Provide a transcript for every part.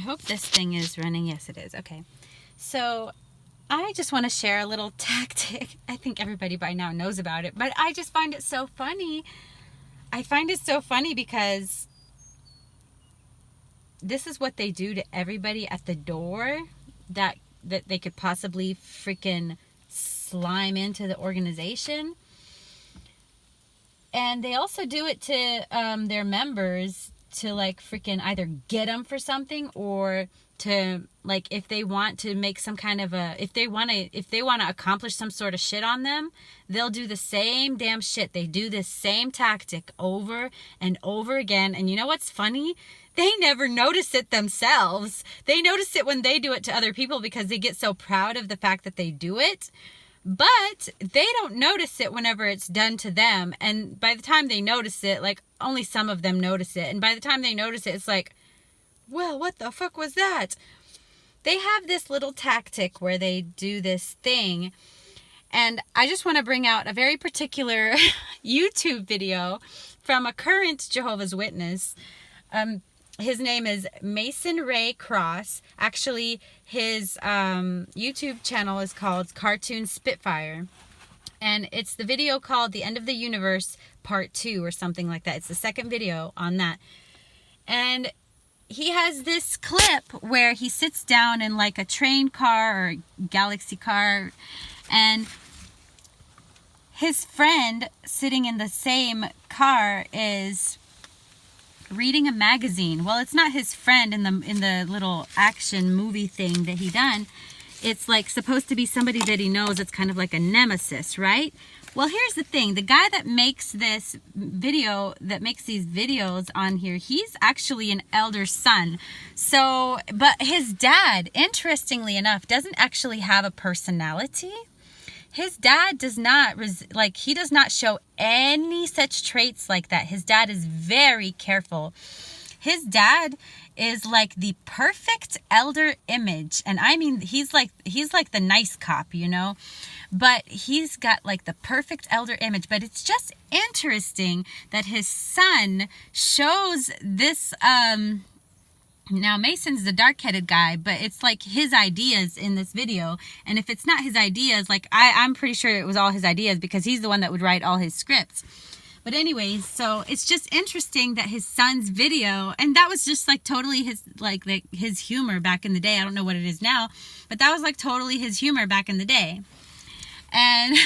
hope this thing is running. Yes, it is. Okay. So I just want to share a little tactic. I think everybody by now knows about it, but I just find it so funny. I find it so funny because this is what they do to everybody at the door that they could possibly freaking slime into the organization. And they also do it to their members to like freaking either get them for something or to like if they want to make some kind of if they want to accomplish some sort of shit on them, they'll do the same damn shit. They do this same tactic over and over again. And you know what's funny? They never notice it themselves. They notice it when they do it to other people because they get so proud of the fact that they do it. But they don't notice it whenever it's done to them. And by the time they notice it, like only some of them notice it. And by the time they notice it, it's like, well, what the fuck was that? They have this little tactic where they do this thing. And I just want to bring out a very particular YouTube video from a current Jehovah's Witness. His name is Mason Ray Cross. Actually, his YouTube channel is called Cartoon Spitfire. And it's the video called The End of the Universe Part 2 or something like that. It's the second video on that. And he has this clip where he sits down in like a train car or galaxy car. And his friend sitting in the same car is reading a magazine. Well, it's not his friend in the little action movie thing that he done. It's like supposed to be somebody that he knows. It's kind of like a nemesis, right? Well, here's the thing. The guy that makes this video, that makes these videos on here, he's actually an elder son. So, but his dad, interestingly enough, doesn't actually have a personality. His dad does not, he does not show any such traits like that. His dad is very careful. His dad is like the perfect elder image. And I mean, he's like the nice cop, you know, but he's got like the perfect elder image. But it's just interesting that his son shows this, now, Mason's the dark-headed guy, but it's like his ideas in this video. And if it's not his ideas, like I'm pretty sure it was all his ideas because he's the one that would write all his scripts. But anyways, so it's just interesting that his son's video, and that was just like totally his, like his humor back in the day. I don't know what it is now, but that was like totally his humor back in the day. And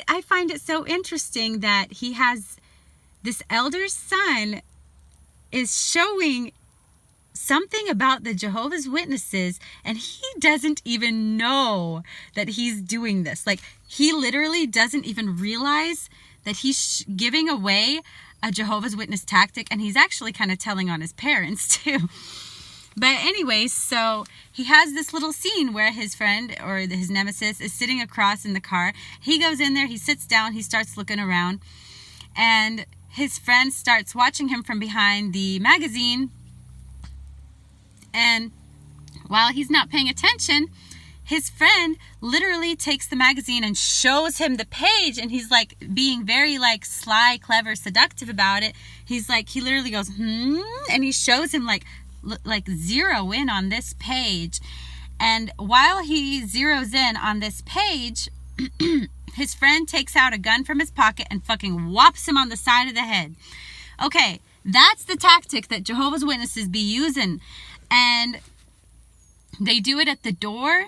I find it so interesting that he has this elder son is showing something about the Jehovah's Witnesses, and he doesn't even know that he's doing this. Like, he literally doesn't even realize that he's giving away a Jehovah's Witness tactic, and he's actually kind of telling on his parents too. But anyways, so he has this little scene where his friend or his nemesis is sitting across in the car. He goes in there, he sits down, he starts looking around, and his friend starts watching him from behind the magazine. And while he's not paying attention, his friend literally takes the magazine and shows him the page, and he's like being very like sly, clever, seductive about it. He's like, he literally goes, and he shows him like zero in on this page. And while he zeroes in on this page, his friend takes out a gun from his pocket and fucking whops him on the side of the head. Okay, that's the tactic that Jehovah's Witnesses be using. And they do it at the door.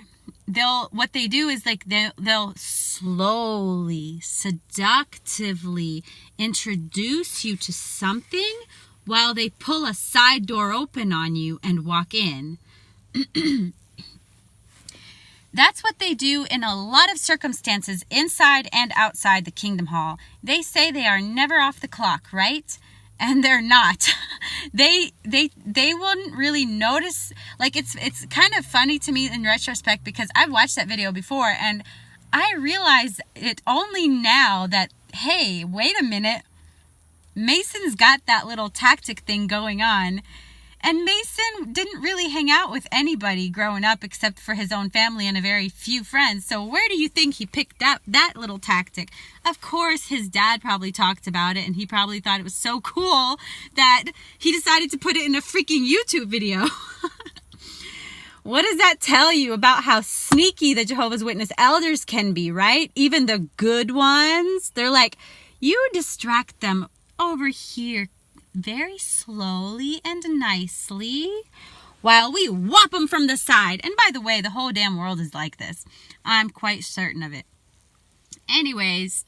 What they do is like they'll slowly, seductively introduce you to something while they pull a side door open on you and walk in. That's what they do in a lot of circumstances inside and outside the Kingdom Hall. They say they are never off the clock, right? And they're not. They wouldn't really notice. Like, it's kind of funny to me in retrospect because I've watched that video before and I realize it only now that, hey, wait a minute, Mason's got that little tactic thing going on. And Mason didn't really hang out with anybody growing up except for his own family and a very few friends. So where do you think he picked up that little tactic? Of course, his dad probably talked about it, and he probably thought it was so cool that he decided to put it in a freaking YouTube video. What does that tell you about how sneaky the Jehovah's Witness elders can be, right? Even the good ones, they're like, you distract them over here very slowly and nicely while we whop them from the side. And by the way, the whole damn world is like this. I'm quite certain of it. Anyways,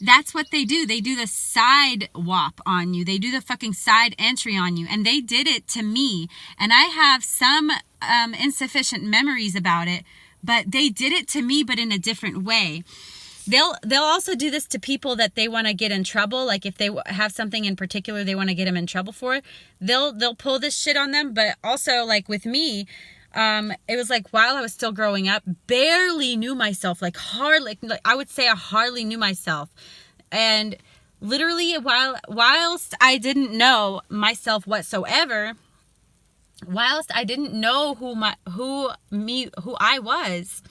that's what they do. They do the side whop on you. They do the fucking side entry on you. And they did it to me. And I have some insufficient memories about it, but they did it to me, but in a different way. They'll also do this to people that they want to get in trouble. Like if they have something in particular they want to get them in trouble for, they'll pull this shit on them. But also, like with me, it was like while I was still growing up, barely knew myself, like I would say I hardly knew myself. And literally whilst I didn't know myself whatsoever, whilst I didn't know who I was,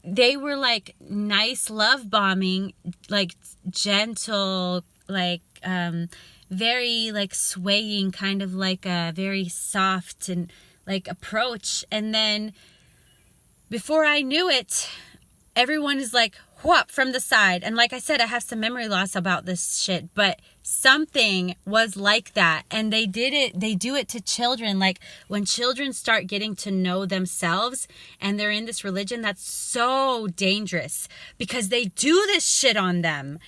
they were like nice love bombing, like gentle, like very like swaying, kind of like a very soft and like approach. And then before I knew it, everyone is like whoop from the side. And like I said, I have some memory loss about this shit, but something was like that. And they do it to children. Like when children start getting to know themselves and they're in this religion, that's so dangerous because they do this shit on them.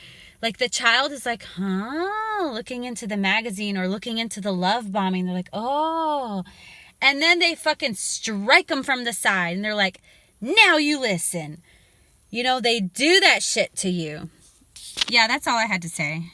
Like the child is like, looking into the magazine or looking into the love bombing. They're like, oh. And then they fucking strike them from the side and they're like, now you listen. You know, they do that shit to you. Yeah, that's all I had to say.